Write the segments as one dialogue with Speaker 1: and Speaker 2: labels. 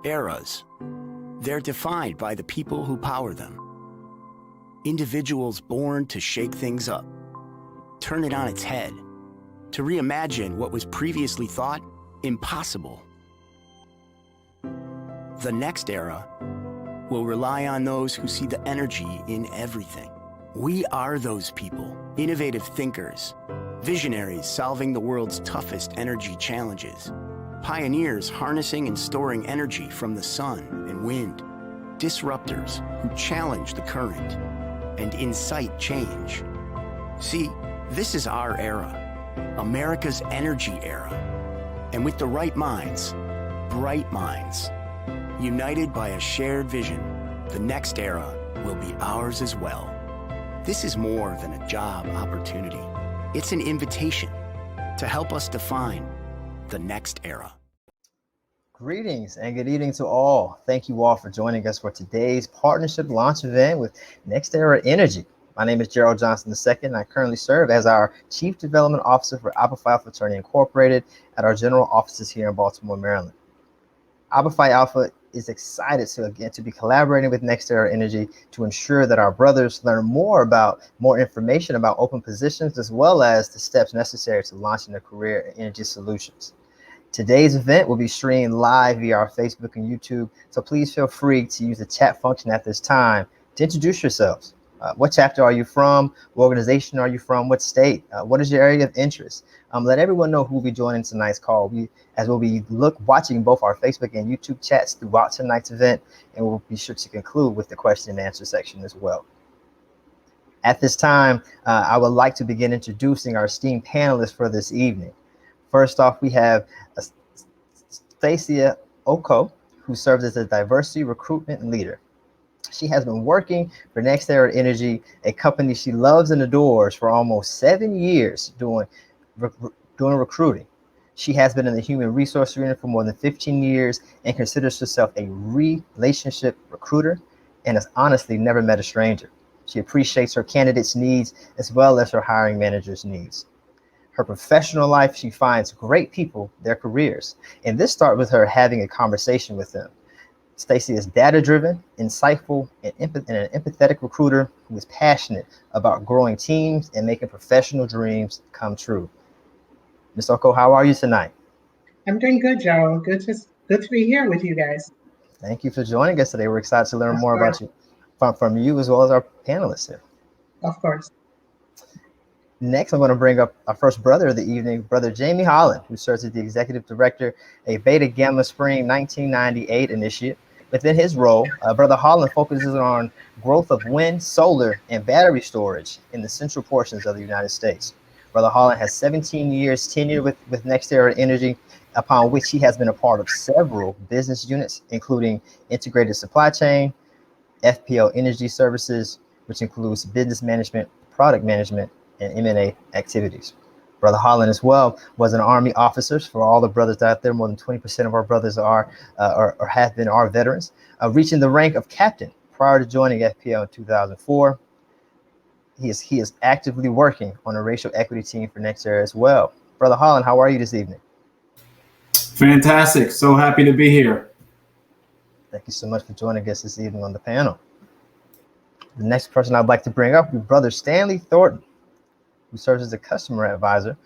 Speaker 1: Eras. They're defined by the people who power them. Individuals born to shake things up, turn it on its head, to reimagine what was previously thought impossible. The next era will rely on those who see the energy in everything. We are those people, innovative thinkers, visionaries solving the world's toughest energy challenges, pioneers harnessing and storing energy from the sun and wind, disruptors who challenge the current and incite change. See, this is our era, America's energy era. And with the right minds, bright minds, united by a shared vision, the next era will be ours as well. This is more than a job opportunity. It's an invitation to help us define the next era.
Speaker 2: Greetings and good evening to all. Thank you all for joining us for today's partnership launch event with Nextera Energy. My name is Gerald Johnson II, and I currently serve as our Chief Development Officer for Alpha Phi Fraternity Incorporated at our general offices here in Baltimore, Maryland. Alpha Phi Alpha is excited to be collaborating with Nextera Energy to ensure that our brothers learn more information about open positions, as well as the steps necessary to launching their career in energy solutions. Today's event will be streamed live via our Facebook and YouTube, so please feel free to use the chat function at this time to introduce yourselves. What chapter are you from? What organization are you from? What state? What is your area of interest? Let everyone know who will be joining tonight's call. We'll be watching both our Facebook and YouTube chats throughout tonight's event, and we'll be sure to conclude with the question and answer section as well. At this time, I would like to begin introducing our esteemed panelists for this evening. First off, we have Stacia Oko, who serves as a diversity recruitment leader. She has been working for Nextera Energy, a company she loves and adores, for almost 7 years doing recruiting. She has been in the human resource arena for more than 15 years and considers herself a relationship recruiter and has honestly never met a stranger. She appreciates her candidates' needs as well as her hiring manager's needs. Her professional life, she finds great people, their careers, and this starts with her having a conversation with them. Stacy is data-driven, insightful, and an empathetic recruiter who is passionate about growing teams and making professional dreams come true. Ms. Oko, how are you tonight?
Speaker 3: I'm doing good, Joe. Good to be here with you guys.
Speaker 2: Thank you for joining us today. We're excited to learn more about you from you as well as our panelists here.
Speaker 3: Of course.
Speaker 2: Next, I'm going to bring up our first brother of the evening, Brother Jamie Holland, who serves as the Executive Director, a Beta Gamma Spring 1998 initiate. Within his role, Brother Holland focuses on growth of wind, solar, and battery storage in the central portions of the United States. Brother Holland has 17 years tenure with Nextera Energy, upon which he has been a part of several business units, including integrated supply chain, FPL energy services, which includes business management, product management, and M&A activities. Brother Holland as well was an Army officer. For all the brothers out there, more than 20% of our brothers are or have been our veterans, reaching the rank of captain prior to joining FPL in 2004. He is actively working on a racial equity team for Nextera as well. Brother Holland, how are you this evening?
Speaker 4: Fantastic. So happy to be here.
Speaker 2: Thank you so much for joining us this evening on the panel. The next person I'd like to bring up is Brother Stanley Thornton, who serves as a customer advisor.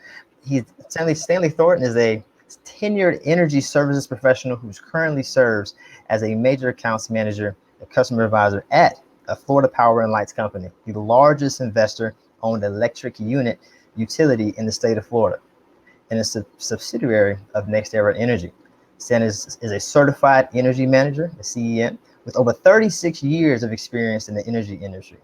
Speaker 2: Stanley Thornton is a tenured energy services professional who currently serves as a major accounts manager, a customer advisor at a Florida Power and Lights company, the largest investor-owned electric unit utility in the state of Florida, and is a subsidiary of Nextera Energy. Stan is a certified energy manager, a CEM, with over 36 years of experience in the energy industry.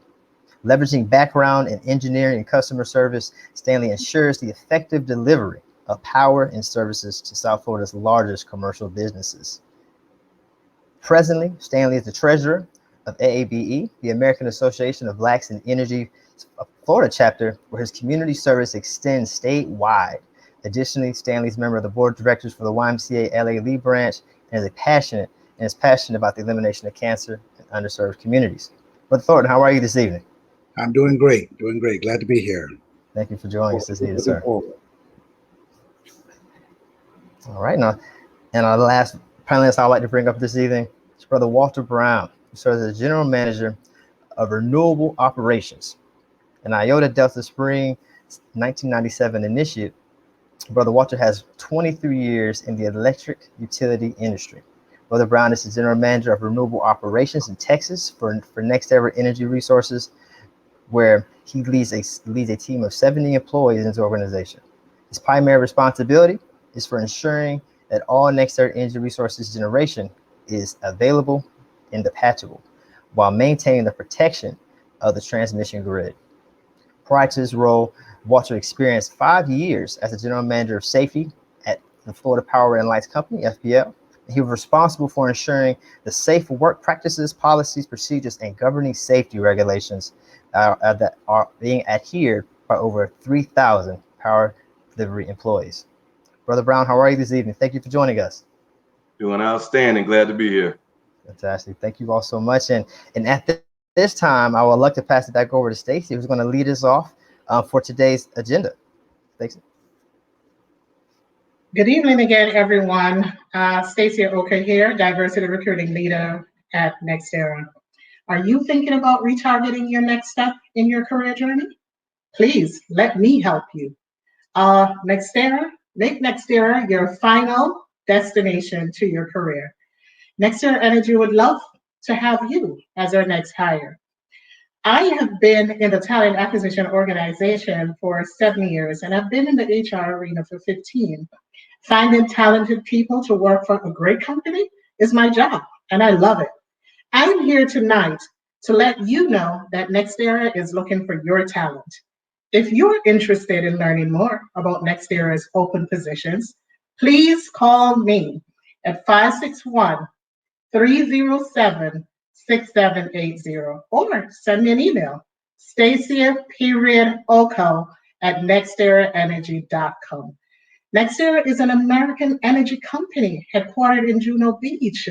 Speaker 2: Leveraging background in engineering and customer service, Stanley ensures the effective delivery of power and services to South Florida's largest commercial businesses. Presently, Stanley is the treasurer of AABE, the American Association of Blacks in Energy Florida chapter, where his community service extends statewide. Additionally, Stanley is a member of the board of directors for the YMCA LA Lee branch and is passionate about the elimination of cancer in underserved communities. Brother Thornton, how are you this evening?
Speaker 5: I'm doing great. Glad to be here.
Speaker 2: Thank you for joining us this evening, sir. All right, now, and our last Panelist I'd like to bring up this evening is Brother Walter Brown, who serves as General Manager of Renewable Operations. An Iota Delta Spring 1997 initiate, Brother Walter has 23 years in the electric utility industry. Brother Brown is the General Manager of Renewable Operations in Texas for Nextera Energy Resources, where he leads a team of 70 employees in his organization. His primary responsibility is for ensuring that all Nextera Energy Resources generation is available and dispatchable, while maintaining the protection of the transmission grid. Prior to his role, Walter experienced 5 years as the General Manager of Safety at the Florida Power and Lights Company, FPL. He was responsible for ensuring the safe work practices, policies, procedures, and governing safety regulations that are being adhered by over 3,000 power delivery employees. Brother Brown, how are you this evening? Thank you for joining us.
Speaker 4: Doing outstanding. Glad to be here.
Speaker 2: Fantastic. Thank you all so much. And at this time, I would like to pass it back over to Stacy, who's going to lead us off for today's agenda. Thanks.
Speaker 3: Good evening again, everyone. Stacy Oka here, Diversity Recruiting Leader at Nextera. Are you thinking about retargeting your next step in your career journey? Please let me help you. Nextera, make Nextera your final destination to your career. Nextera Energy would love to have you as our next hire. I have been in the talent acquisition organization for 7 years, and I've been in the HR arena for 15. Finding talented people to work for a great company is my job, and I love it. I'm here tonight to let you know that Nextera is looking for your talent. If you're interested in learning more about Nextera's open positions, please call me at 561-307-6780 or send me an email, stacia.oko@nexteraenergy.com. Nextera is an American energy company headquartered in Juno Beach.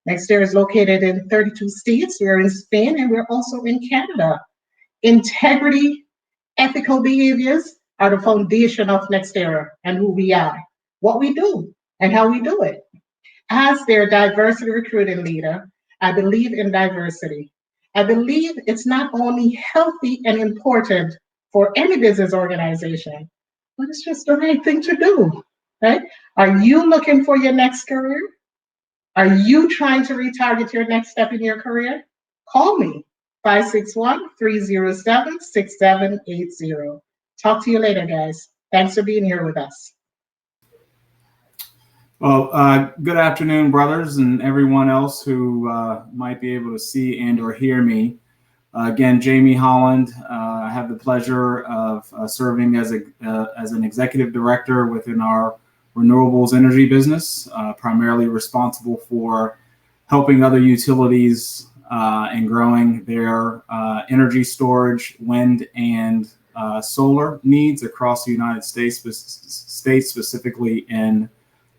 Speaker 3: Nextera is located in 32 states. We're in Spain and we're also in Canada. Integrity, ethical behaviors are the foundation of Nextera and who we are, what we do, and how we do it. As their diversity recruiting leader, I believe in diversity. I believe it's not only healthy and important for any business organization, but it's just the right thing to do, right? Are you looking for your next career? Are you trying to retarget your next step in your career? Call me, 561-307-6780. Talk to you later, guys. Thanks for being here with us.
Speaker 6: Well, good afternoon, brothers, and everyone else who might be able to see and or hear me. Again, Jamie Holland. I have the pleasure of serving as an executive director within our renewables energy business, primarily responsible for helping other utilities and growing their energy storage, wind, and solar needs across the United States, specifically in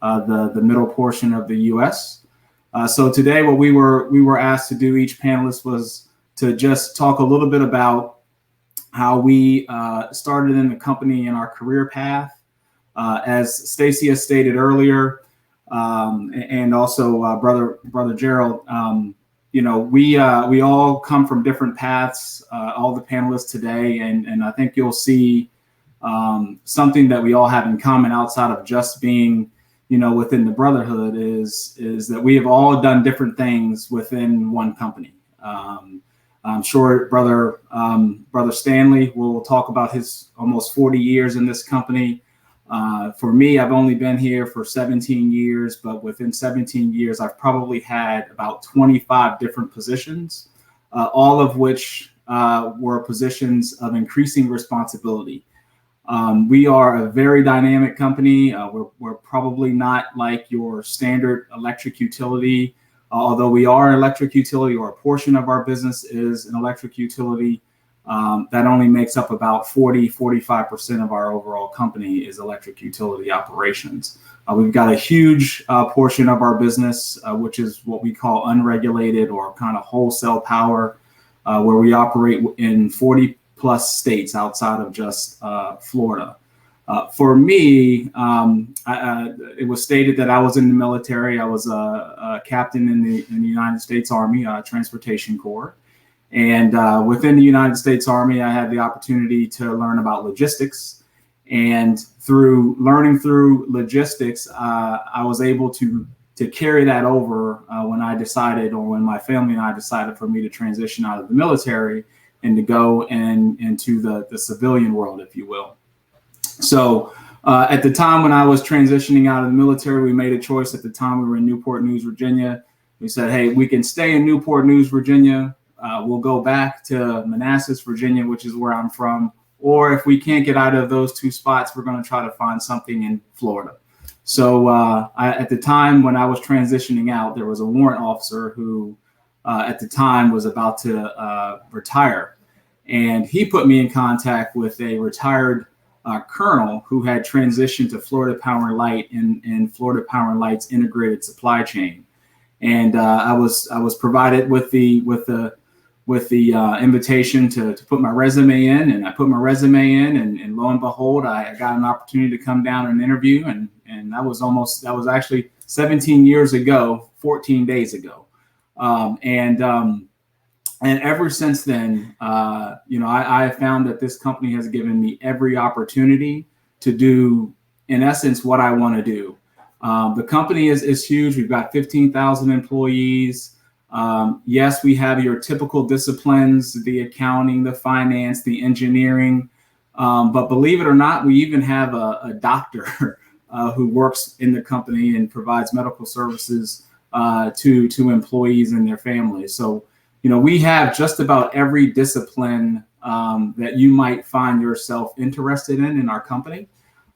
Speaker 6: the middle portion of the U.S. So today, what we were asked to do, each panelist, was to just talk a little bit about how we started in the company and our career path. As Stacia stated earlier, and also Brother Gerald, we all come from different paths, all the panelists today, and I think you'll see something that we all have in common outside of just being, within the brotherhood is that we have all done different things within one company. I'm sure Brother Stanley will talk about his almost 40 years in this company. For me, I've only been here for 17 years, but within 17 years, I've probably had about 25 different positions, all of which were positions of increasing responsibility. We are a very dynamic company. We're probably not like your standard electric utility, although we are an electric utility, or a portion of our business is an electric utility. That only makes up about 45% of our overall company is electric utility operations. We've got a huge portion of our business, which is what we call unregulated or kind of wholesale power, where we operate in 40 plus states outside of just Florida. For me, it was stated that I was in the military. I was a captain in the United States Army Transportation Corps. And within the United States Army, I had the opportunity to learn about logistics. And through learning through logistics, I was able to carry that over when I decided, or when my family and I decided for me to transition out of the military and to go into the civilian world, if you will. So at the time when I was transitioning out of the military, we made a choice. At the time we were in Newport News, Virginia. We said, hey, we can stay in Newport News, Virginia. We'll go back to Manassas, Virginia, which is where I'm from. Or if we can't get out of those two spots, we're going to try to find something in Florida. So at the time when I was transitioning out, there was a warrant officer who at the time was about to retire. And he put me in contact with a retired colonel who had transitioned to Florida Power and Light in Florida Power and Light's integrated supply chain. And I was provided with the invitation to put my resume in, and I put my resume in, and lo and behold, I got an opportunity to come down and interview, and that was actually 17 years ago, 14 days ago, and ever since then, I have found that this company has given me every opportunity to do, in essence, what I want to do. The company is huge. We've got 15,000 employees. Yes, we have your typical disciplines, the accounting, the finance, the engineering. But believe it or not, we even have a doctor who works in the company and provides medical services to employees and their families. So, we have just about every discipline that you might find yourself interested in our company,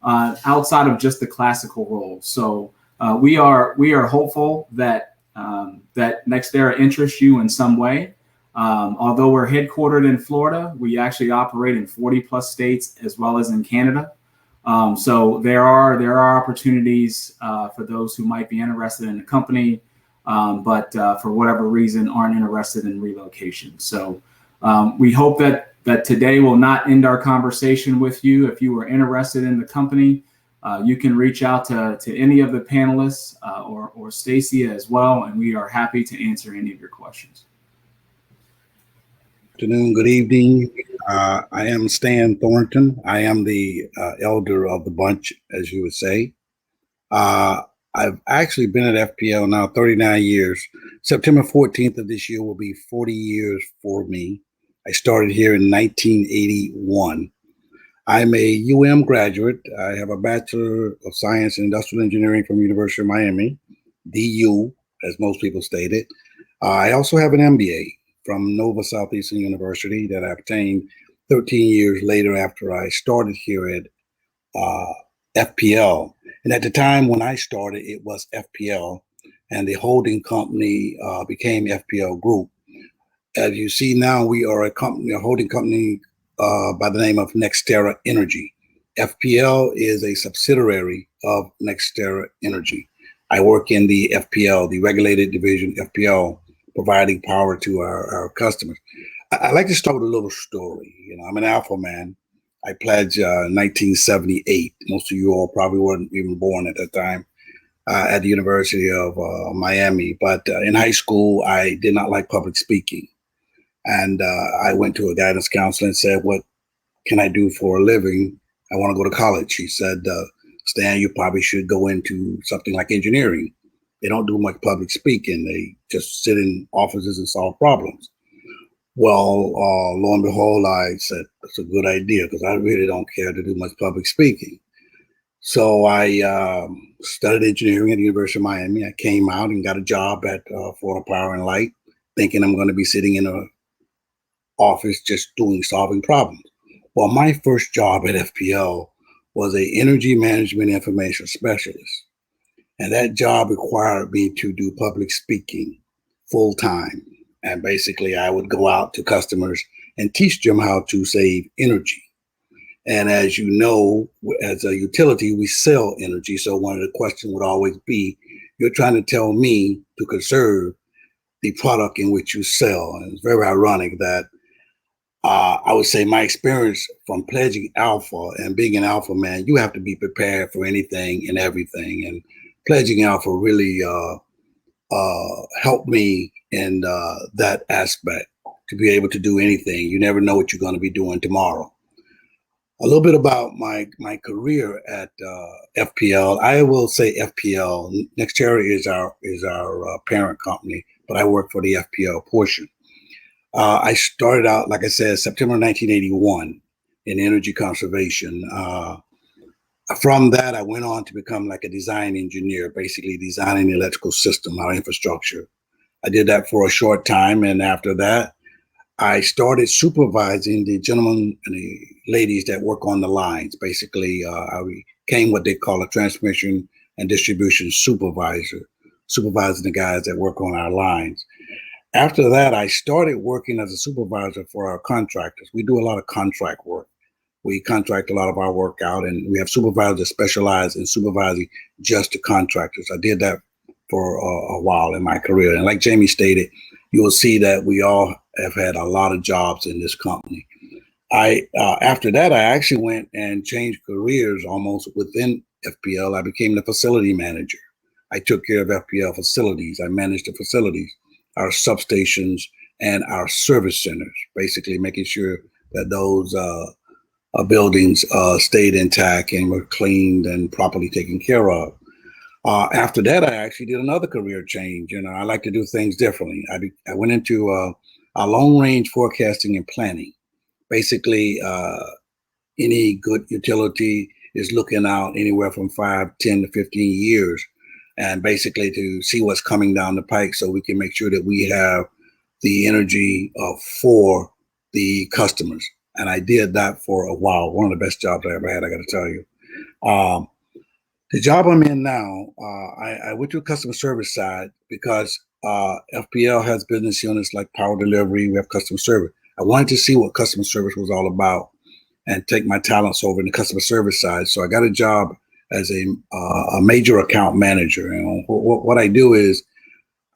Speaker 6: outside of just the classical roles. So we are hopeful that Nextera interests you in some way. Although we're headquartered in Florida, we actually operate in 40 plus states as well as in Canada. So there are opportunities for those who might be interested in the company, but for whatever reason aren't interested in relocation. So we hope that today will not end our conversation with you. If you are interested in the company, you can reach out to any of the panelists or Stacy as well, and we are happy to answer any of your questions.
Speaker 5: Good afternoon, good evening. I am Stan Thornton. I am the elder of the bunch, as you would say. I've actually been at FPL now 39 years. September 14th of this year will be 40 years for me. I started here in 1981. I'm a UM graduate. I have a Bachelor of Science in Industrial Engineering from University of Miami, DU, as most people state it. I also have an MBA from Nova Southeastern University that I obtained 13 years later after I started here at FPL. And at the time when I started, it was FPL, and the holding company became FPL Group. As you see now, we are a holding company by the name of Nextera Energy. FPL is a subsidiary of Nextera Energy. I work in the FPL, the regulated division FPL, providing power to our customers. I like to start with a little story. I'm an Alpha man. I pledged 1978. Most of you all probably weren't even born at that time at the University of Miami. But in high school, I did not like public speaking. And I went to a guidance counselor and said, what can I do for a living? I want to go to college. She said, Stan, you probably should go into something like engineering. They don't do much public speaking. They just sit in offices and solve problems. Well, lo and behold, I said, that's a good idea because I really don't care to do much public speaking. So I studied engineering at the University of Miami. I came out and got a job at Florida Power and Light, thinking I'm going to be sitting in a office just solving problems. Well, my first job at FPL was a energy management information specialist. And that job required me to do public speaking full time. And basically I would go out to customers and teach them how to save energy. And as you know, as a utility, we sell energy. So one of the questions would always be, you're trying to tell me to conserve the product in which you sell. And it's very ironic that I would say my experience from pledging alpha and being an alpha man, you have to be prepared for anything and everything. And pledging alpha really helped me in that aspect to be able to do anything. You never know what you're going to be doing tomorrow. A little bit about my career at FPL. I will say FPL. Nextera is our parent company, but I work for the FPL portion. I started out, like I said, September 1981 in energy conservation. From that, I went on to become like a design engineer, basically designing the electrical system, our infrastructure. I did that for a short time, and after that, I started supervising the gentlemen and the ladies that work on the lines. Basically, I became what they call a transmission and distribution supervisor, supervising the guys that work on our lines. After that, I started working as a supervisor for our contractors. We do a lot of contract work. We contract a lot of our work out, and we have supervisors that specialize in supervising just the contractors. I did that for a while in my career. And like Jamie stated, you will see that we all have had a lot of jobs in this company. After that, I actually went and changed careers almost within FPL. I became the facility manager. I took care of FPL facilities. I managed the facilities, our substations, and our service centers, basically making sure that those buildings stayed intact and were cleaned and properly taken care of. After that, I actually did another career change. You know, I like to do things differently. I went into long-range forecasting and planning. Basically, any good utility is looking out anywhere from 5, 10 to 15 years, and basically to see what's coming down the pike so we can make sure that we have the energy for the customers. And I did that for a while. One of the best jobs I ever had, I got to tell you. The job I'm in now, I went to the customer service side because FPL has business units like power delivery. We have customer service. I wanted to see what customer service was all about and take my talents over in the customer service side. So I got a job as a major account manager. You know, what I do is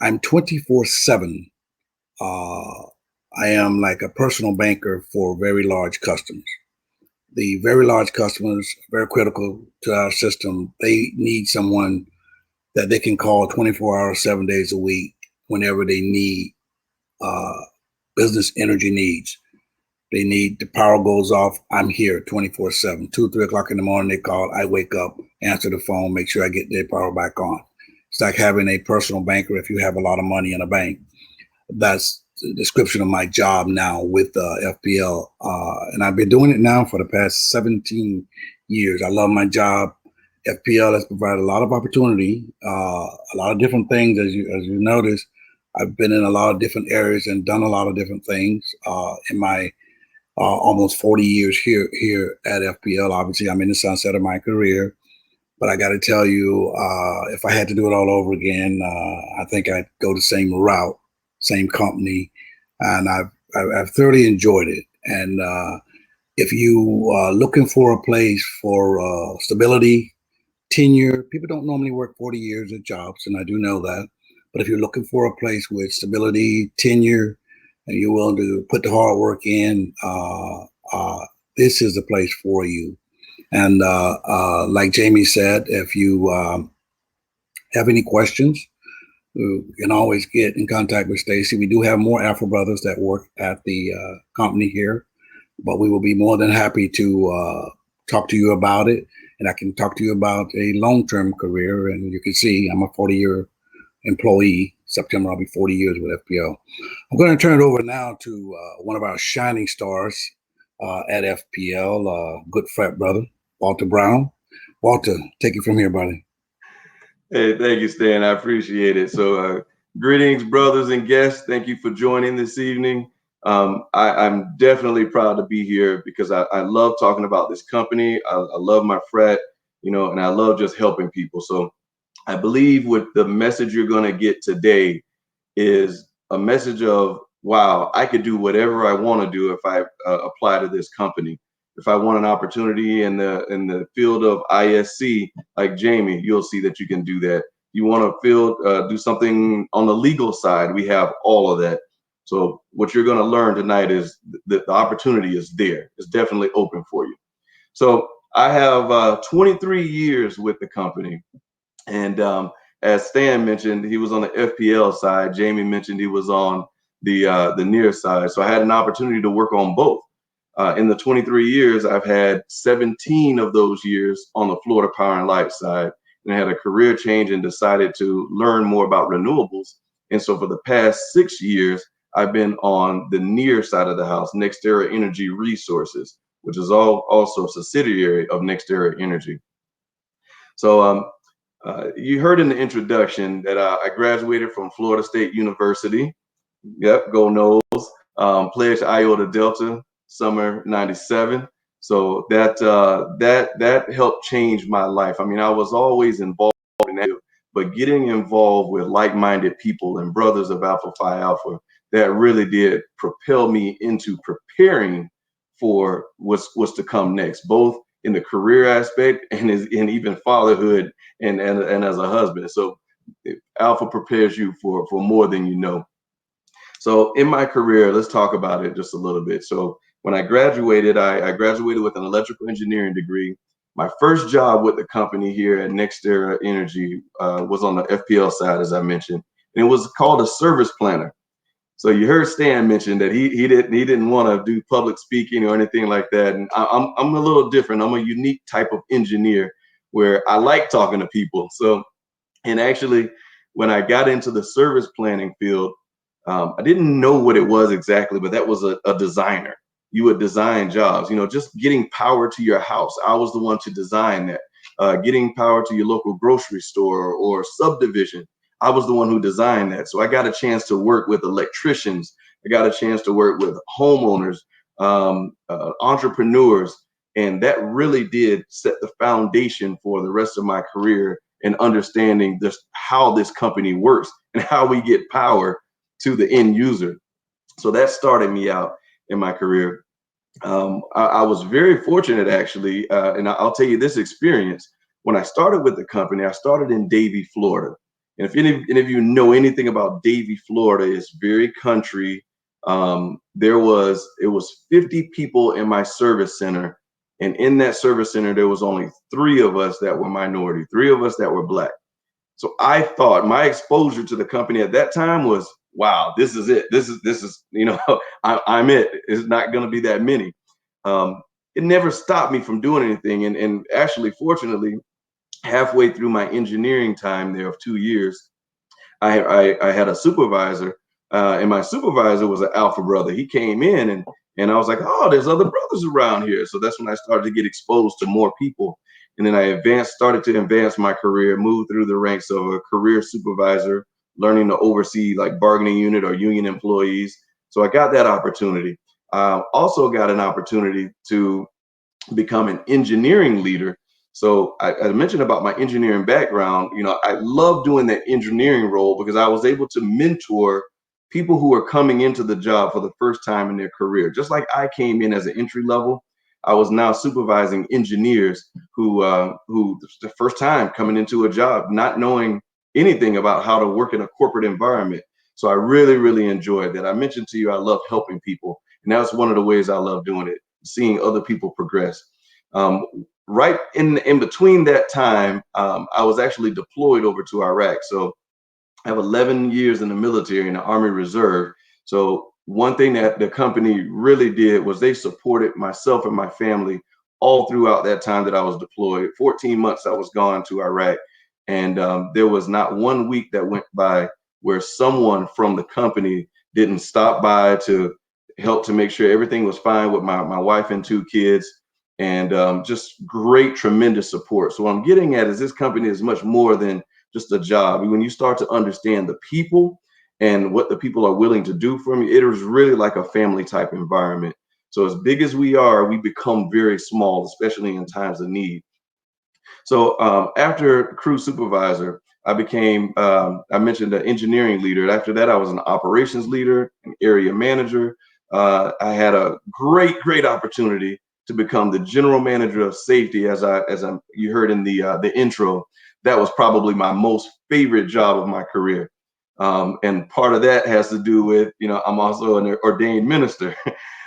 Speaker 5: I'm 24/7. I am like a personal banker for very large customers. The very large customers, very critical to our system. They need someone that they can call 24 hours, 7 days a week, whenever they need business energy needs. They need, the power goes off, I'm here 24/7. 2, 3 o'clock in the morning, they call, I wake up, answer the phone, make sure I get their power back on. It's like having a personal banker if you have a lot of money in a bank. That's the description of my job now with FPL. And I've been doing it now for the past 17 years. I love my job. FPL has provided a lot of opportunity, a lot of different things. As you notice, I've been in a lot of different areas and done a lot of different things in my almost 40 years here at FPL. Obviously, I'm in the sunset of my career. But I got to tell you, if I had to do it all over again, I think I'd go the same route, same company, and I've thoroughly enjoyed it. And if you are looking for a place for stability, tenure, people don't normally work 40 years at jobs, and I do know that. But if you're looking for a place with stability, tenure, and you're willing to put the hard work in, this is the place for you. And like Jamie said, if you have any questions, you can always get in contact with Stacy. We do have more Afro brothers that work at the company here, but we will be more than happy to talk to you about it. And I can talk to you about a long-term career. And you can see I'm a 40-year employee. September, I'll be 40 years with FPL. I'm going to turn it over now to one of our shining stars at FPL, good frat brother, Walter Brown. Walter, take it from here, buddy.
Speaker 4: Hey, thank you, Stan. I appreciate it. So greetings, brothers and guests. Thank you for joining this evening. I'm definitely proud to be here because I love talking about this company. I love my frat, and I love just helping people. So I believe with the message you're going to get today is a message of, wow, I could do whatever I want to do if I apply to this company. If I want an opportunity in the field of ISC, like Jamie, you'll see that you can do that. You want to do something on the legal side, we have all of that. So what you're going to learn tonight is that the opportunity is there. It's definitely open for you. So I have 23 years with the company. And as Stan mentioned, he was on the FPL side. Jamie mentioned he was on the near side. So I had an opportunity to work on both. In the 23 years, I've had 17 of those years on the Florida Power and Light side, and I had a career change and decided to learn more about renewables. And so for the past 6 years, I've been on the near side of the house, Nextera Energy Resources, which is also a subsidiary of Nextera Energy. So you heard in the introduction that I graduated from Florida State University. Yep, go Noles. Pledged Iota Delta, summer '97. So that helped change my life. I mean, I was always involved in that, but getting involved with like-minded people and brothers of Alpha Phi Alpha, that really did propel me into preparing for what's to come next, both in the career aspect and even fatherhood and as a husband. So Alpha prepares you for more than you know. So in my career, let's talk about it just a little bit. So when I graduated, I graduated with an electrical engineering degree. My first job with the company here at Nextera Energy was on the FPL side, as I mentioned, and it was called a service planner. So you heard Stan mention that he didn't want to do public speaking or anything like that. And I'm a little different. I'm a unique type of engineer where I like talking to people. So, and actually, when I got into the service planning field, I didn't know what it was exactly, but that was a designer. You would design jobs, just getting power to your house. I was the one to design that. Getting power to your local grocery store or subdivision. I was the one who designed that. So I got a chance to work with electricians. I got a chance to work with homeowners, entrepreneurs. And that really did set the foundation for the rest of my career and understanding just how this company works and how we get power to the end user. So that started me out in my career. I was very fortunate, actually, and I'll tell you this experience. When I started with the company, I started in Davie, Florida. And if any of you know anything about Davie, Florida, it's very country. It was 50 people in my service center. And in that service center, there was only 3 of us that were minority, 3 of us that were Black. So I thought my exposure to the company at that time was, wow, this is it. This is I'm it. It's not going to be that many. It never stopped me from doing anything. And actually, fortunately, halfway through my engineering time there of 2 years, I had a supervisor, and my supervisor was an Alpha brother. He came in and I was like, oh, there's other brothers around here. So that's when I started to get exposed to more people. And then I started to advance my career, move through the ranks of a career supervisor, learning to oversee like bargaining unit or union employees. So I got that opportunity. Also got an opportunity to become an engineering leader. So I mentioned about my engineering background. I love doing that engineering role because I was able to mentor people who are coming into the job for the first time in their career. Just like I came in as an entry level, I was now supervising engineers who the first time coming into a job, not knowing anything about how to work in a corporate environment. So I really, really enjoyed that. I mentioned to you, I love helping people. And that's one of the ways I love doing it, seeing other people progress. Right in between that time, I was actually deployed over to Iraq. So I have 11 years in the military in the Army Reserve. So one thing that the company really did was they supported myself and my family all throughout that time that I was deployed. 14 months I was gone to Iraq. And there was not one week that went by where someone from the company didn't stop by to help to make sure everything was fine with my wife and 2 kids. And just great, tremendous support. So what I'm getting at is this company is much more than just a job. When you start to understand the people and what the people are willing to do for me, it is really like a family type environment. So as big as we are, we become very small, especially in times of need. So after crew supervisor, I became, I mentioned an engineering leader. After that, I was an operations leader, an area manager. I had a great opportunity to become the general manager of safety. As you heard in the intro, that was probably my most favorite job of my career. And part of that has to do with, I'm also an ordained minister.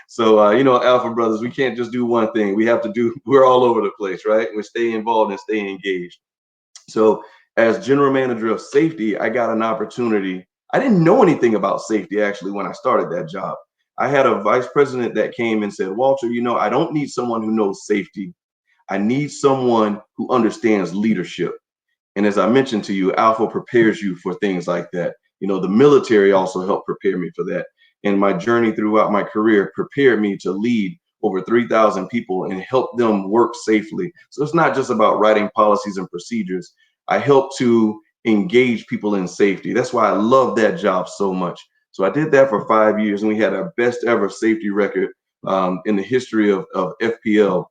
Speaker 4: So, Alpha Brothers, we can't just do one thing. We're all over the place, right? We stay involved and stay engaged. So as general manager of safety, I got an opportunity. I didn't know anything about safety, actually, when I started that job. I had a vice president that came and said, Walter, I don't need someone who knows safety. I need someone who understands leadership. And as I mentioned to you, Alpha prepares you for things like that. The military also helped prepare me for that. And my journey throughout my career prepared me to lead over 3,000 people and help them work safely. So it's not just about writing policies and procedures. I help to engage people in safety. That's why I love that job so much. So I did that for 5 years, and we had our best ever safety record in the history of FPL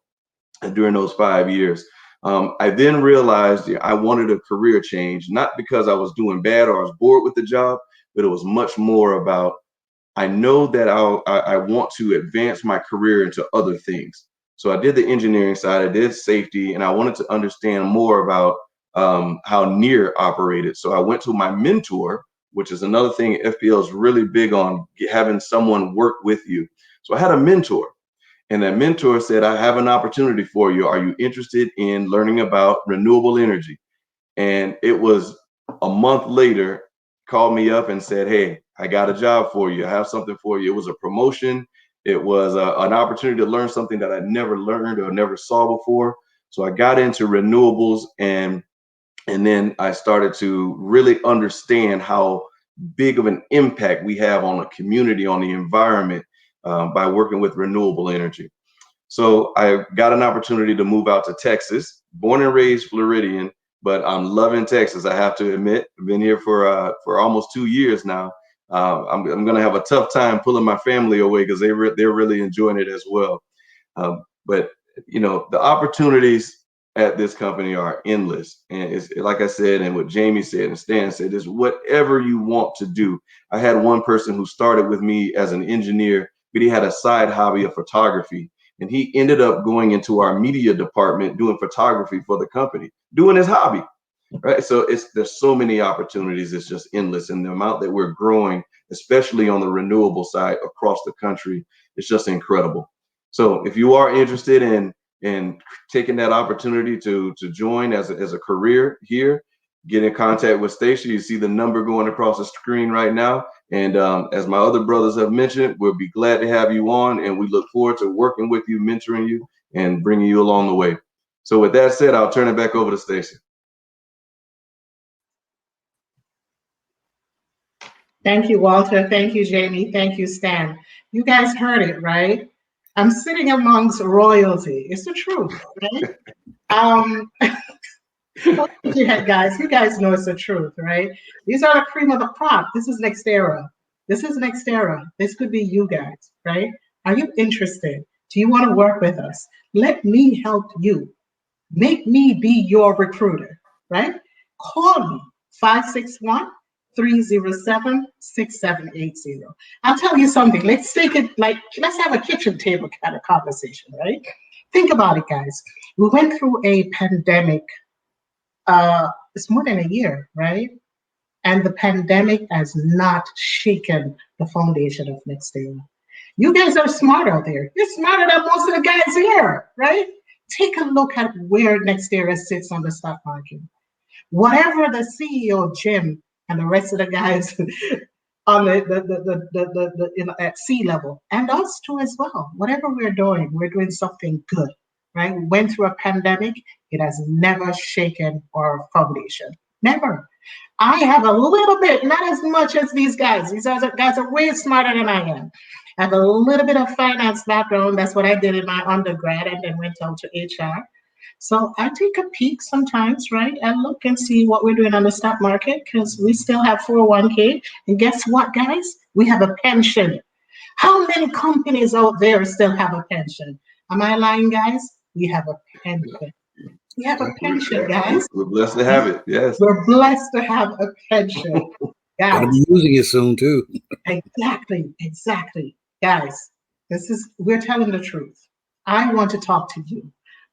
Speaker 4: during those 5 years. I then realized I wanted a career change, not because I was doing bad or I was bored with the job, but it was much more about, I know that I want to advance my career into other things. So I did the engineering side, I did safety, and I wanted to understand more about how NEAR operated. So I went to my mentor, which is another thing FPL is really big on, having someone work with you. So I had a mentor. And that mentor said, I have an opportunity for you. Are you interested in learning about renewable energy? And it was a month later, called me up and said, hey, I got a job for you. I have something for you. It was a promotion. It was an opportunity to learn something that I never learned or never saw before. So I got into renewables, and then I started to really understand how big of an impact we have on a community, on the environment, by working with renewable energy. So I got an opportunity to move out to Texas, born and raised Floridian, but I'm loving Texas. I have to admit, I've been here for almost 2 years now. I'm going to have a tough time pulling my family away because they're really enjoying it as well. But the opportunities at this company are endless, and it's like I said, and what Jamie said and Stan said, is whatever you want to do. I had one person who started with me as an engineer, but he had a side hobby of photography. And he ended up going into our media department doing photography for the company, doing his hobby, right? So there's so many opportunities. It's just endless. And the amount that we're growing, especially on the renewable side across the country, it's just incredible. So if you are interested in taking that opportunity to join as a career here, get in contact with Stacia. You see the number going across the screen right now. And as my other brothers have mentioned, we'll be glad to have you on, and we look forward to working with you, mentoring you, and bringing you along the way. So with that said, I'll turn it back over to Stacia.
Speaker 3: Thank you, Walter. Thank you, Jamie. Thank you, Stan. You guys heard it, right? I'm sitting amongst royalty. It's the truth, right? Guys, you guys know it's the truth, right? These are the cream of the crop. This is Nextera. This is Nextera. This could be you guys, right? Are you interested? Do you want to work with us? Let me help you. Make me be your recruiter, right? Call me, 561-307-6780. I'll tell you something. Let's take it let's have a kitchen table kind of conversation, right? Think about it, guys. We went through a pandemic. It's more than a year, right? And the pandemic has not shaken the foundation of Nextera. You guys are smart out there. You're smarter than most of the guys here, right? Take a look at where Nextera sits on the stock market. Whatever the CEO, Jim, and the rest of the guys on at sea level, and us too as well. Whatever we're doing something good, right? We went through a pandemic. It has never shaken our foundation. Never. I have a little bit, not as much as these guys. These guys are way smarter than I am. I have a little bit of finance background. That's what I did in my undergrad, and then went out to HR. So I take a peek sometimes, right, and look and see what we're doing on the stock market, because we still have 401k. And guess what, guys? We have a pension. How many companies out there still have a pension? Am I lying, guys? We have a pension. We have a pension, guys.
Speaker 4: We're blessed to have it. Yes.
Speaker 3: We're blessed to have a pension. Guys.
Speaker 5: I'll be using it soon too.
Speaker 3: Exactly. Guys, we're telling the truth. I want to talk to you.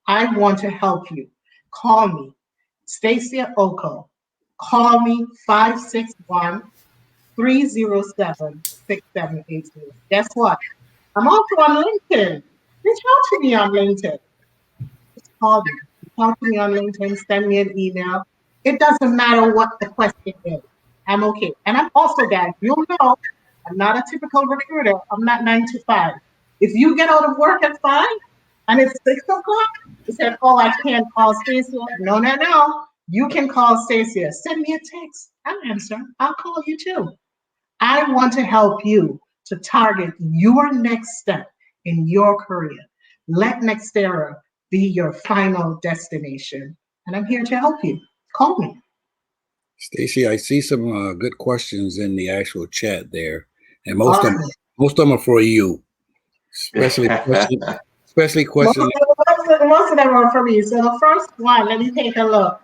Speaker 3: I want to help you. Call me, Stacia Oko. Call me, 307-6780. Guess what? I'm also on LinkedIn. Reach out to me on LinkedIn. Just call me. Talk to me on LinkedIn. Send me an email. It doesn't matter what the question is. I'm okay. And I'm also, guys, you'll know I'm not a typical recruiter. I'm not 9 to 5. If you get out of work at 5 and it's 6 o'clock, you said, oh, I can't call Stacia. No, no, no. You can call Stacia. Send me a text. I'll answer. I'll call you too. I want to help you to target your next step in your career. Let Nextera be your final destination. And I'm here to help you. Call me.
Speaker 5: Stacy, I see some good questions in the actual chat there, and
Speaker 3: Awesome.
Speaker 5: most of them are for you, especially questions.
Speaker 3: Most of them are for me. So the first one, let me take a look.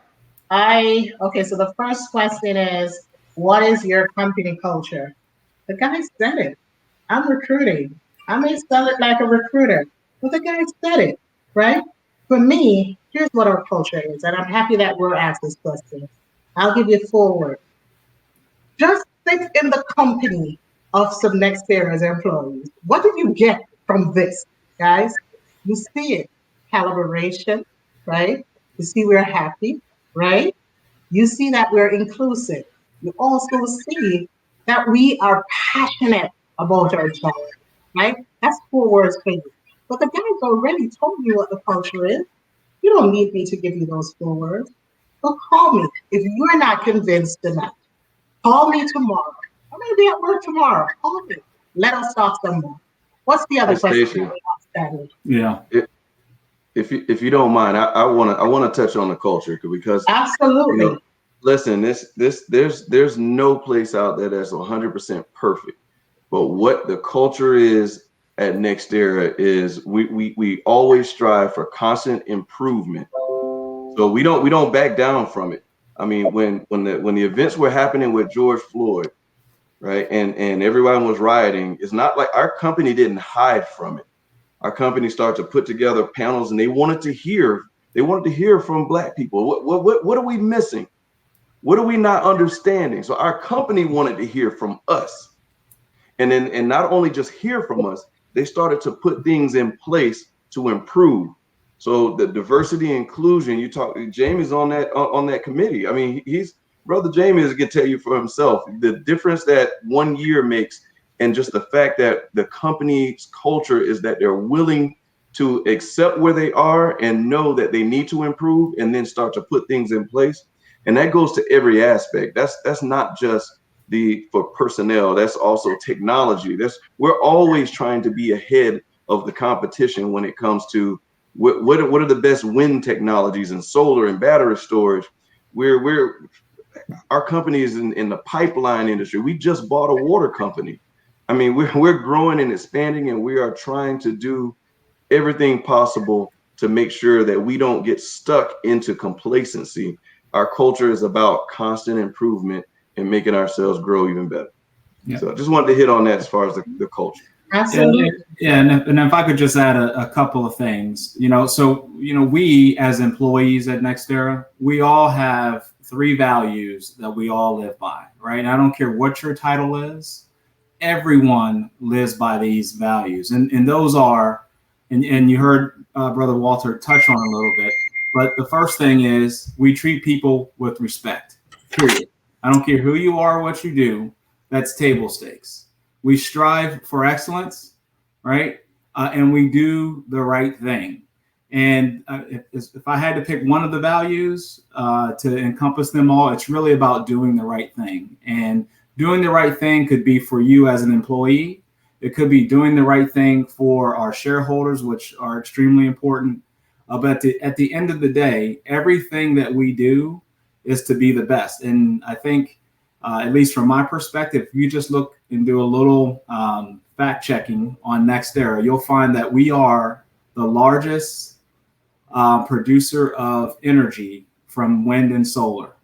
Speaker 3: So the first question is, what is your company culture? The guy said it. I'm recruiting. I may sell it like a recruiter, but the guy said it, right? For me, here's what our culture is, and I'm happy that we're asked this question. I'll give you 4 words. Just sit in the company of some Nextera's employees. What did you get from this, guys? You see it. Calibration, right? You see we're happy, right? You see that we're inclusive. You also see that we are passionate about our job, right? That's 4 words for you. But the guys already told you what the culture is. You don't need me to give you those 4 words. But call me if you're not convinced tonight. Call me tomorrow. I'm going to be at work tomorrow. Call me. Let us talk some more. What's the other question?
Speaker 6: Yeah.
Speaker 4: If you don't mind, I want to touch on the culture because
Speaker 3: absolutely.
Speaker 4: You know, listen, there's no place out there that's 100% perfect. But what the culture is at Nextera is we always strive for constant improvement. So we don't back down from it. I mean, when the events were happening with George Floyd, right, and everyone was rioting, it's not like our company didn't hide from it. Our company started to put together panels, and they wanted to hear from Black people. What are we missing? What are we not understanding? So our company wanted to hear from us, and not only just hear from us, they started to put things in place to improve. So the diversity inclusion, Jamie's on that committee. I mean, Brother Jamie can tell you for himself the difference that 1 year makes, and just the fact that the company's culture is that they're willing to accept where they are and know that they need to improve, and then start to put things in place. And that goes to every aspect. That's not just for personnel. That's also technology. We're always trying to be ahead of the competition when it comes to what are the best wind technologies and solar and battery storage. Our company is in the pipeline industry. We just bought a water company. I mean, we're growing and expanding, and we are trying to do everything possible to make sure that we don't get stuck into complacency. Our culture is about constant improvement and making ourselves grow even better. Yeah. So I just wanted to hit on that as far as the culture.
Speaker 3: Absolutely.
Speaker 6: Yeah, and if I could just add a couple of things, we as employees at Nextera, we all have 3 values that we all live by, right? And I don't care what your title is, everyone lives by these values, and those are, and you heard Brother Walter touch on a little bit, but the first thing is we treat people with respect, period. I don't care who you are, what you do, that's table stakes. We strive for excellence, right? And we do the right thing. And if I had to pick one of the values to encompass them all, it's really about doing the right thing. And doing the right thing could be for you as an employee. It could be doing the right thing for our shareholders, which are extremely important. But at the end of the day, everything that we do is to be the best. And I think, at least from my perspective, if you just look and do a little fact checking on Nextera, you'll find that we are the largest producer of energy from wind and solar.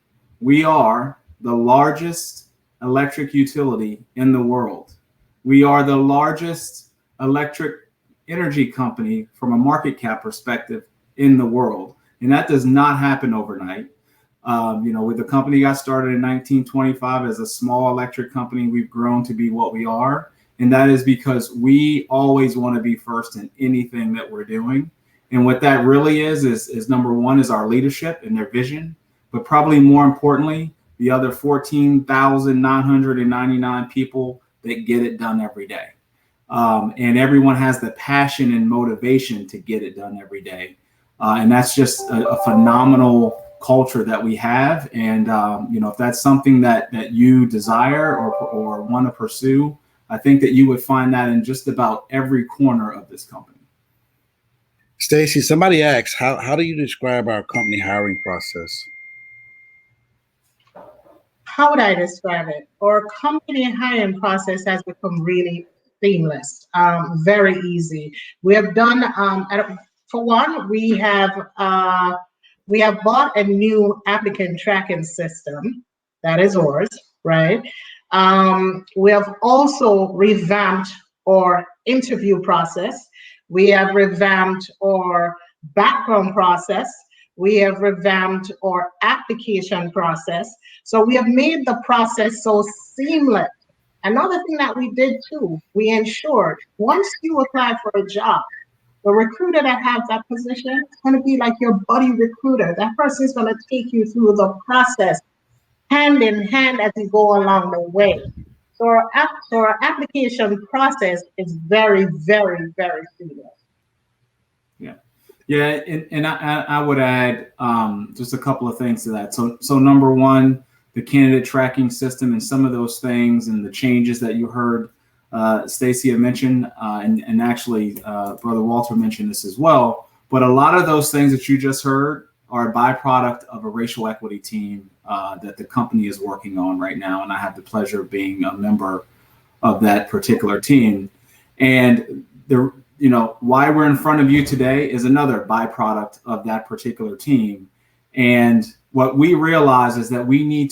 Speaker 6: We are the largest electric utility in the world. We are the largest electric energy company from a market cap perspective in the world. And that does not happen overnight. With the company got started in 1925 as a small electric company, we've grown to be what we are. And that is because we always want to be first in anything that we're doing. And what that really is number one is our leadership and their vision, but probably more importantly, the other 14,999 people that get it done every day. And everyone has the passion and motivation to get it done every day. And that's just a phenomenal culture that we have. And, if that's something that you desire or want to pursue, I think that you would find that in just about every corner of this company.
Speaker 5: Stacy, somebody asks, how do you describe our company hiring process?
Speaker 3: How would I describe it? Our company hiring process has become really seamless, very easy. We have done, for one, we have bought a new applicant tracking system. That is ours, right? We have also revamped our interview process. We have revamped our background process. We have revamped our application process. So we have made the process so seamless. Another thing that we did too, we ensured once you apply for a job, the recruiter that has that position is going to be like your buddy recruiter. That person is going to take you through the process hand in hand as you go along the way. So our application process is very, very, very seamless.
Speaker 6: Yeah, and I would add just a couple of things to that. So number one, the candidate tracking system and some of those things and the changes that you heard Stacy had mentioned, and actually Brother Walter mentioned this as well. But a lot of those things that you just heard are a byproduct of a racial equity team that the company is working on right now. And I have the pleasure of being a member of that particular team. And why we're in front of you today is another byproduct of that particular team. And what we realize is that we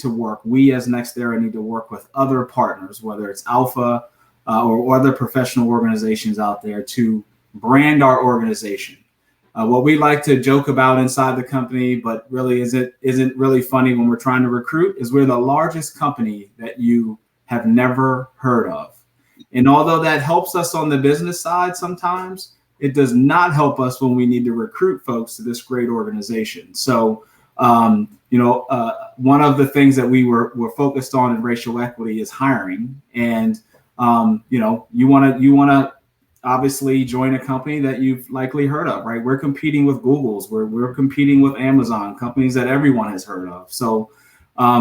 Speaker 6: as Nextera need to work with other partners, whether it's Alpha or other professional organizations out there, to brand our organization. What we like to joke about inside the company, but really isn't really funny when we're trying to recruit, is we're the largest company that you have never heard of. And although that helps us on the business side sometimes, it does not help us when we need to recruit folks to this great organization. So, one of the things that we're focused on in racial equity is hiring. And, you want to obviously join a company that you've likely heard of, right? We're competing with Google's, we're competing with Amazon, companies that everyone has heard of. So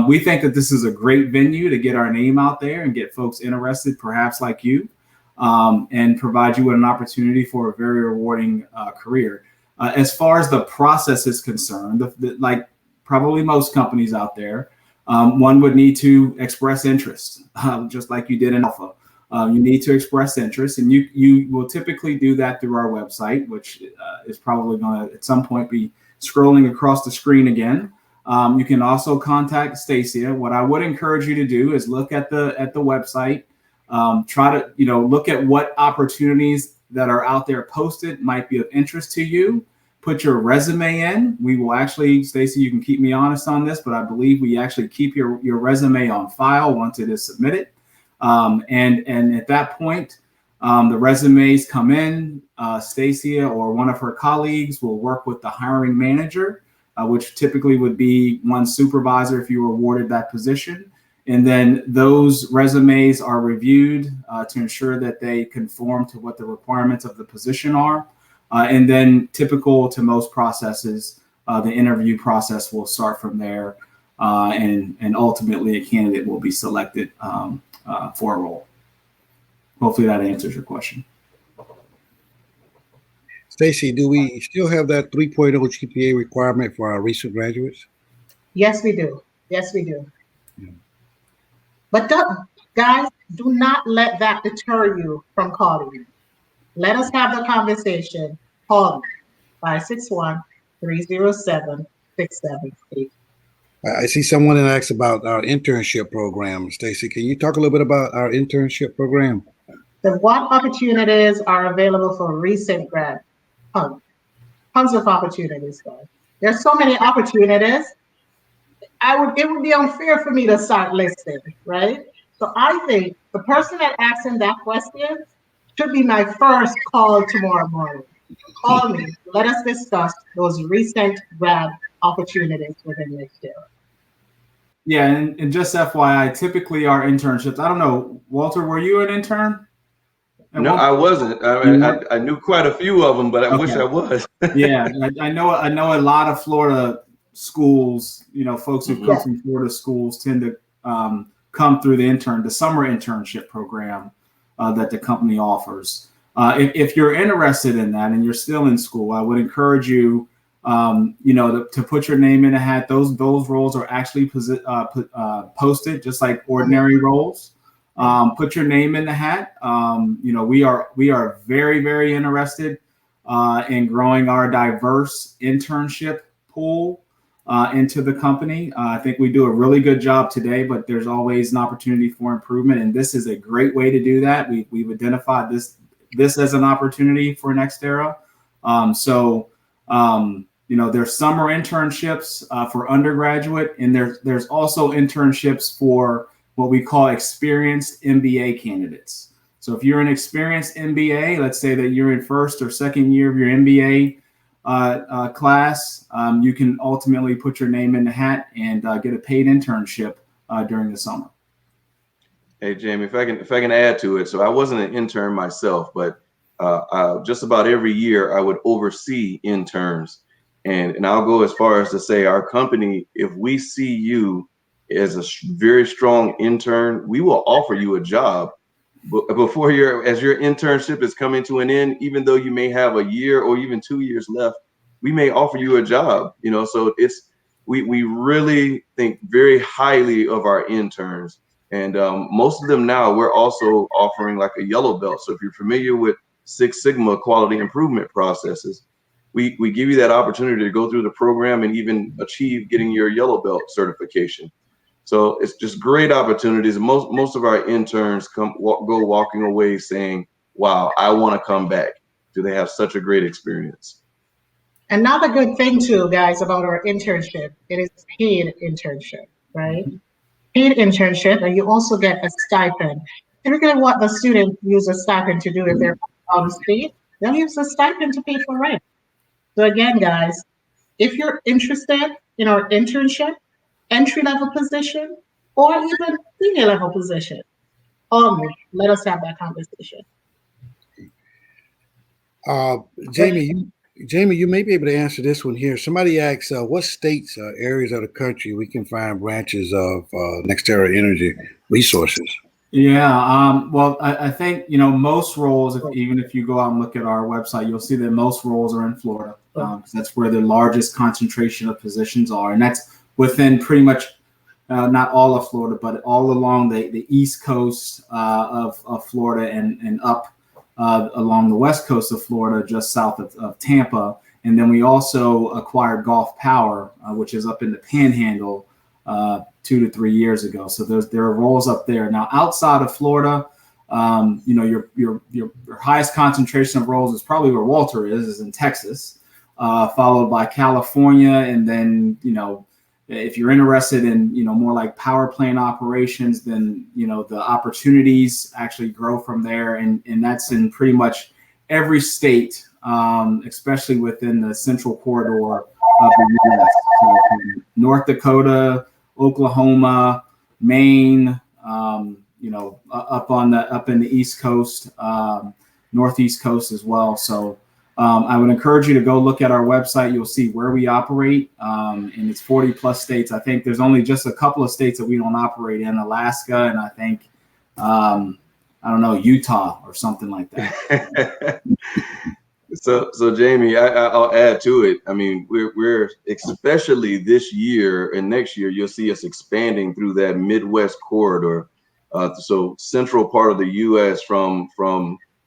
Speaker 6: we think that this is a great venue to get our name out there and get folks interested, perhaps like you, and provide you with an opportunity for a very rewarding career. As far as the process is concerned, like probably most companies out there, one would need to express interest, just like you did in Alpha. You need to express interest, and you will typically do that through our website, which is probably going to at some point be scrolling across the screen again. You can also contact Stacia. What I would encourage you to do is look at the website, try to look at what opportunities that are out there posted might be of interest to you. Put your resume in. We will actually, Stacy, you can keep me honest on this, but I believe we actually keep your resume on file once it is submitted. And at that point, the resumes come in. Stacia or one of her colleagues will work with the hiring manager, which typically would be one supervisor if you were awarded that position. And then those resumes are reviewed to ensure that they conform to what the requirements of the position are. And then typical to most processes, the interview process will start from there. And ultimately a candidate will be selected for a role. Hopefully that answers your question.
Speaker 5: Stacy, do we still have that 3.0 GPA requirement for our recent graduates?
Speaker 3: Yes, we do. Yes, we do. Yeah. But guys, do not let that deter you from calling me. Let us have the conversation. Call me, 561-307-678.
Speaker 5: I see someone that asks about our internship program. Stacy, can you talk a little bit about our internship program?
Speaker 3: So what opportunities are available for recent grads? Tons of opportunities, guys. There's so many opportunities. it would be unfair for me to start listing, right? So I think the person that asking that question should be my first call tomorrow morning. Call me. Let us discuss those recent grad opportunities within Nextera.
Speaker 6: Yeah, and just FYI, typically our internships, I don't know, Walter, were you an intern?
Speaker 4: No, I wasn't. I knew quite a few of them, but I wish I was.
Speaker 6: Yeah, I know a lot of Florida schools, folks who come from Florida schools tend to come through the summer internship program that the company offers. If you're interested in that and you're still in school, I would encourage you, to put your name in a hat. Those roles are actually posted just like ordinary roles. Put your name in the hat. We are very, very interested in growing our diverse internship pool into the company. I think we do a really good job today, but there's always an opportunity for improvement, and this is a great way to do that. We've identified this as an opportunity for Nextera. There's summer internships for undergraduate, and there's also internships for what we call experienced MBA candidates. So if you're an experienced MBA, let's say that you're in first or second year of your MBA class, you can ultimately put your name in the hat and get a paid internship during the summer.
Speaker 4: Hey, Jamie, if I can add to it. So I wasn't an intern myself, but just about every year I would oversee interns. And I'll go as far as to say our company, if we see you as a very strong intern, we will offer you a job. But before as your internship is coming to an end, even though you may have a year or even 2 years left, we may offer you a job. So we really think very highly of our interns. And most of them now, we're also offering like a yellow belt. So if you're familiar with Six Sigma quality improvement processes, we give you that opportunity to go through the program and even achieve getting your yellow belt certification. So it's just great opportunities. Most of our interns go walking away saying, wow, I want to come back. Do they have such a great experience?
Speaker 3: Another good thing too, guys, about our internship, it is paid internship, right? Paid internship, and you also get a stipend. Typically what the students use a stipend to do if they're out of state, they'll use the stipend to pay for rent. So again, guys, if you're interested in our internship, entry-level position, or even senior-level position, let us have that conversation.
Speaker 5: Jamie, you may be able to answer this one here. Somebody asks, what states, areas of the country we can find branches of Nextera Energy Resources?
Speaker 6: Yeah, well, I think, most roles, even if you go out and look at our website, you'll see that most roles are in Florida. That's where the largest concentration of positions are. And that's within pretty much not all of Florida, but all along the east coast of Florida and up along the west coast of Florida, just south of Tampa. And then we also acquired Gulf Power, which is up in the Panhandle 2 to 3 years ago. So there are roles up there. Now, outside of Florida, your highest concentration of roles is probably where Walter is in Texas, followed by California. And then, if you're interested in, more like power plant operations, then, the opportunities actually grow from there. And that's in pretty much every state, especially within the central corridor of the U.S. So North Dakota, Oklahoma, Maine, up in the East Coast, Northeast Coast as well. So I would encourage you to go look at our website. You'll see where we operate, and it's 40 plus states. I think there's only just a couple of states that we don't operate in, Alaska, and I think, Utah or something like that.
Speaker 4: So Jamie, I'll add to it. I mean, we're especially this year and next year, you'll see us expanding through that Midwest corridor. So central part of the U.S. from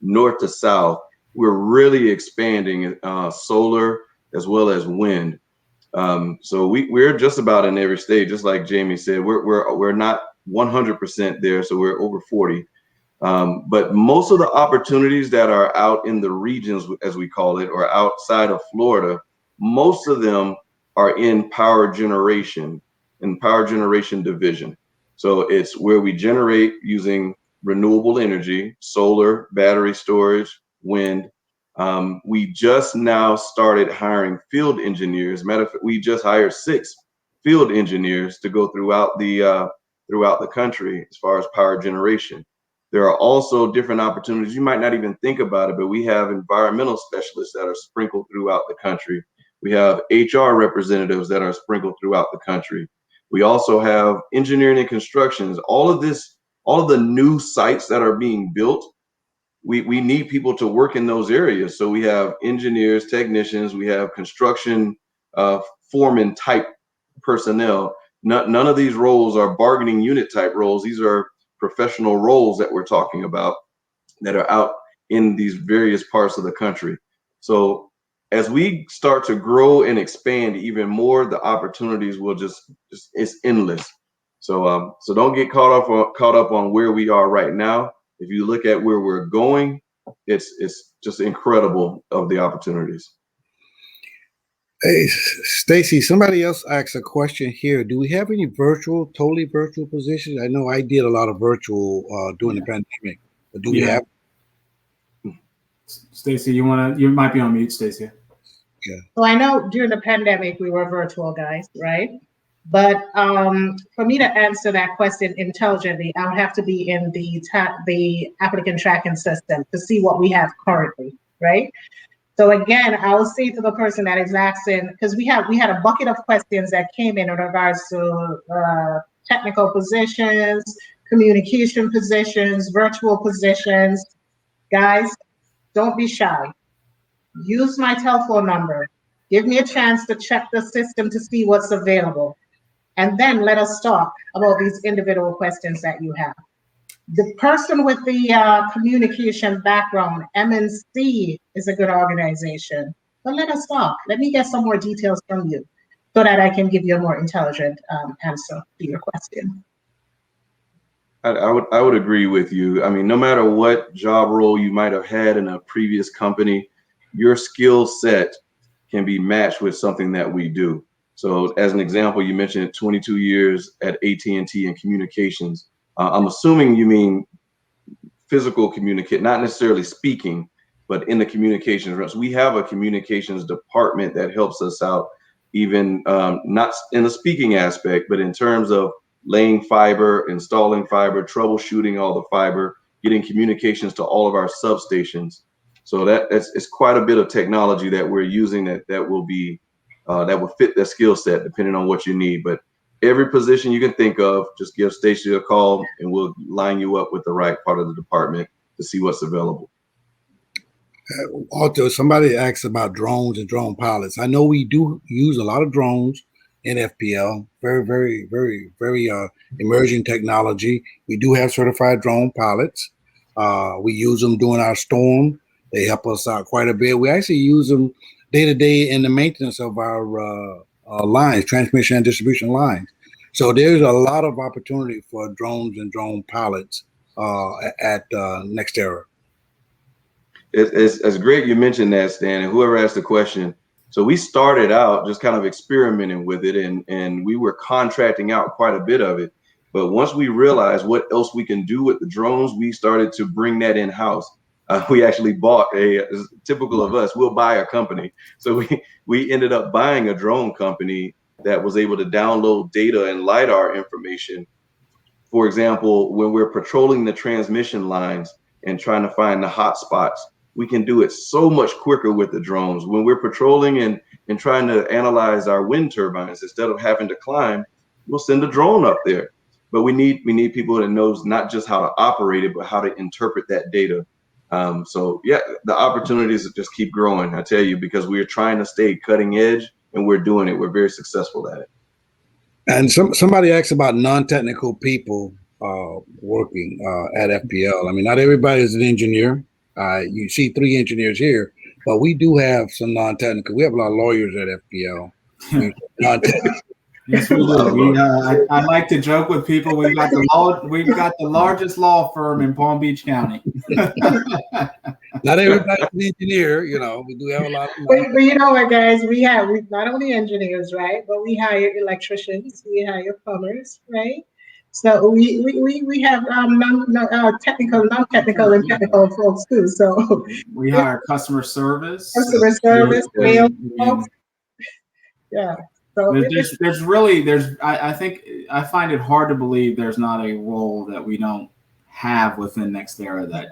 Speaker 4: north to south, we're really expanding solar as well as wind. So we're just about in every state, just like Jamie said. We're not 100% there, so we're over 40. But most of the opportunities that are out in the regions, as we call it, or outside of Florida, most of them are in power generation. and power generation division. So it's where we generate using renewable energy, solar, battery storage, wind. We just now started hiring field engineers. Matter of fact, we just hired 6 field engineers to go throughout the country as far as power generation. There are also different opportunities. You might not even think about it, but we have environmental specialists that are sprinkled throughout the country. We have HR representatives that are sprinkled throughout the country. We also have engineering and constructions. All of the new sites that are being built, we need people to work in those areas. So we have engineers, technicians, we have construction foreman type personnel. None of these roles are bargaining unit type roles. These are professional roles that we're talking about that are out in these various parts of the country. So as we start to grow and expand even more, the opportunities will just it's endless. So don't get caught up on where we are right now. If you look at where we're going, it's just incredible of the opportunities.
Speaker 5: Hey, Stacy, somebody else asked a question here. Do we have any totally virtual positions? I know I did a lot of virtual during the pandemic, but do we have?
Speaker 6: Stacy, you might be on mute, Stacy.
Speaker 5: Yeah.
Speaker 3: So I know during the pandemic we were virtual, guys, right? But for me to answer that question intelligently, I would have to be in the applicant tracking system to see what we have currently, right? So again, I will say to the person that is asking, because we had a bucket of questions that came in regards to technical positions, communication positions, virtual positions. Guys, don't be shy. Use my telephone number. Give me a chance to check the system to see what's available. And then let us talk about these individual questions that you have. The person with the communication background, MNC, is a good organization. But let us talk. Let me get some more details from you so that I can give you a more intelligent answer to your question.
Speaker 4: I would agree with you. I mean, no matter what job role you might have had in a previous company, your skill set can be matched with something that we do. So as an example, you mentioned 22 years at AT&T in communications. I'm assuming you mean physical communicate, not necessarily speaking, but in the communications realm. So we have a communications department that helps us out, even not in the speaking aspect, but in terms of laying fiber, installing fiber, troubleshooting all the fiber, getting communications to all of our substations. So it's quite a bit of technology that we're using that will fit that skill set depending on what you need. But every position you can think of, just give Stacey a call and we'll line you up with the right part of the department to see what's available.
Speaker 5: Also, somebody asked about drones and drone pilots. I know we do use a lot of drones in FPL. Very, very, very, very emerging technology. We do have certified drone pilots. We use them during our storm. They help us out quite a bit. We actually use them day to day in the maintenance of our lines, transmission and distribution lines. So there's a lot of opportunity for drones and drone pilots at Nextera.
Speaker 4: It's great you mentioned that, Stan, and whoever asked the question. So we started out just kind of experimenting with it, and we were contracting out quite a bit of it. But once we realized what else we can do with the drones, we started to bring that in-house. We actually bought typical of us, we'll buy a company. So we ended up buying a drone company that was able to download data and LiDAR information. For example, when we're patrolling the transmission lines and trying to find the hot spots, we can do it so much quicker with the drones. When we're patrolling and trying to analyze our wind turbines, instead of having to climb, we'll send a drone up there. But we need people that knows not just how to operate it, but how to interpret that data. So yeah, the opportunities just keep growing, I tell you, because we're trying to stay cutting edge and we're doing it. We're very successful at it.
Speaker 5: And somebody asked about non-technical people working at FPL. I mean, not everybody is an engineer. You see 3 engineers here, but we do have some non-technical. We have a lot of lawyers at FPL. Non-technical.
Speaker 6: Yes, we do. I like to joke with people. We've got the largest law firm in Palm Beach County.
Speaker 5: Not everybody's an engineer, you know. We do have a lot of
Speaker 3: But you know what, guys? We not only engineers, right? But we hire electricians, we hire plumbers, right? So we have technical, non-technical, and technical folks too. So
Speaker 6: we hire customer service,
Speaker 3: customer service, sales folks. Yeah. So
Speaker 6: I think I find it hard to believe there's not a role that we don't have within Nextera that,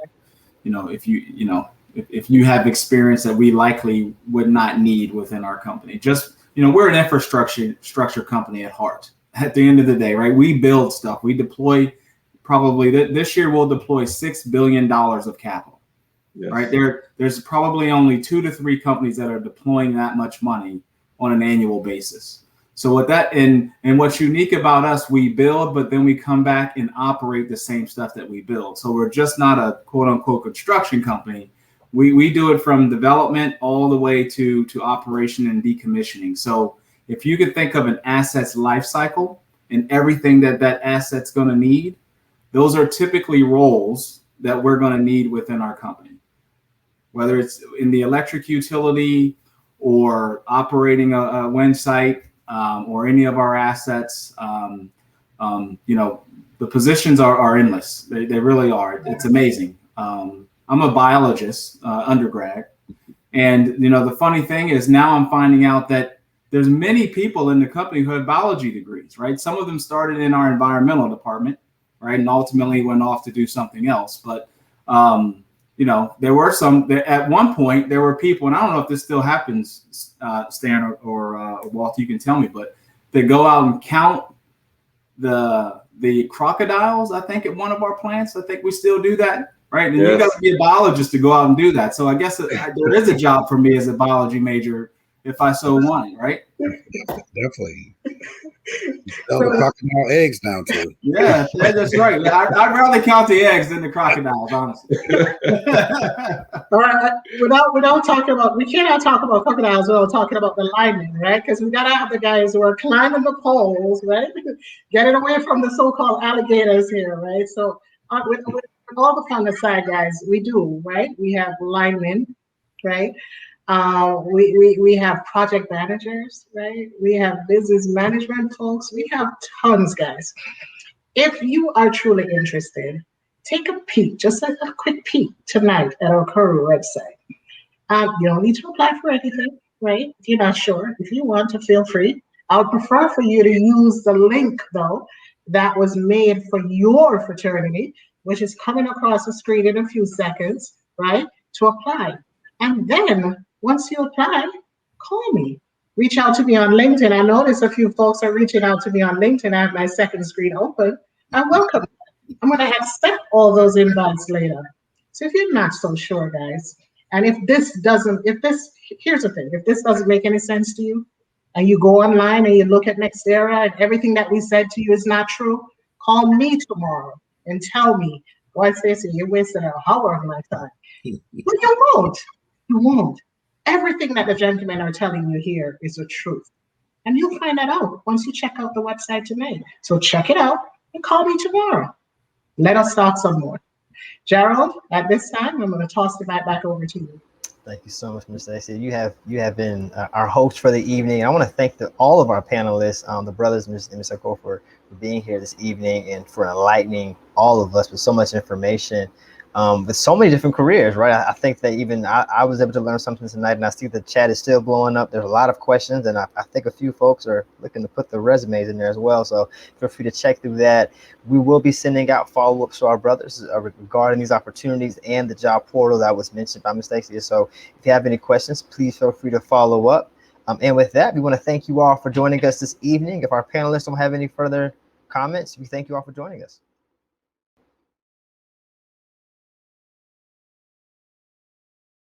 Speaker 6: you know, if you have experience that we likely would not need within our company. Just, you know, we're an infrastructure company at heart. At the end of the day, right? We build stuff. We deploy probably this year we'll deploy $6 billion of capital. Yes. Right? There's probably only 2 to 3 companies that are deploying that much money on an annual basis. So with that, and what's unique about us, we build, but then we come back and operate the same stuff that we build. So we're just not a quote unquote construction company. We do it from development all the way to operation and decommissioning. So if you could think of an asset's life cycle and everything that asset's going to need, those are typically roles that we're going to need within our company, whether it's in the electric utility or operating a wind site or any of our assets. You know, the positions are endless. They really are. It's amazing. I'm a biologist, undergrad. And, you know, the funny thing is now I'm finding out that there's many people in the company who have biology degrees, right? Some of them started in our environmental department, right? And ultimately went off to do something else. But, you know, there were at one point, there were people, and I don't know if this still happens, Stan or Walt, you can tell me, but they go out and count the crocodiles, I think, at one of our plants. I think we still do that, right? And you got to be a biologist to go out and do that. So I guess there is a job for me as a biology major if I so want it, right?
Speaker 5: Definitely. Sell the crocodile eggs now too.
Speaker 6: Yeah, that's right. I'd rather count the eggs than the crocodiles, honestly.
Speaker 3: All right, without talking about, we cannot talk about crocodiles without talking about the linemen, right? Because we gotta have the guys who are climbing the poles, right? Getting away from the so-called alligators here, right? So with all the fun aside, guys, we do, right? We have linemen, right? We have project managers, right? We have business management folks. We have tons, guys. If you are truly interested, take a peek, just a quick peek tonight at our career website. You don't need to apply for anything, right? If you're not sure, if you want to, feel free. I would prefer for you to use the link, though, that was made for your fraternity, which is coming across the screen in a few seconds, right, to apply. And then once you apply, call me. Reach out to me on LinkedIn. I notice a few folks are reaching out to me on LinkedIn. I have my second screen open. I welcome you. I'm going to accept all those invites later. So if you're not so sure, guys, and here's the thing, if this doesn't make any sense to you, and you go online and you look at Nextera and everything that we said to you is not true, call me tomorrow and tell me, why, Stacey, you wasted an hour of my time. But you won't. You won't. Everything that the gentlemen are telling you here is the truth. And you'll find that out once you check out the website tonight. So check it out and call me tomorrow. Let us talk some more. Gerald, at this time, I'm going to toss the mic back over to you.
Speaker 2: Thank you so much, Mr. Stacey. You have been our host for the evening. I want to thank all of our panelists, the brothers, Mr. Cole, for being here this evening and for enlightening all of us with so much information. With so many different careers, right? I think that even I was able to learn something tonight, and I see the chat is still blowing up. There's a lot of questions, and I think a few folks are looking to put their resumes in there as well. So feel free to check through that. We will be sending out follow-ups to our brothers regarding these opportunities and the job portal that was mentioned by Ms. Stacey. So if you have any questions, please feel free to follow up. And with that, we want to thank you all for joining us this evening. If our panelists don't have any further comments, we thank you all for joining us.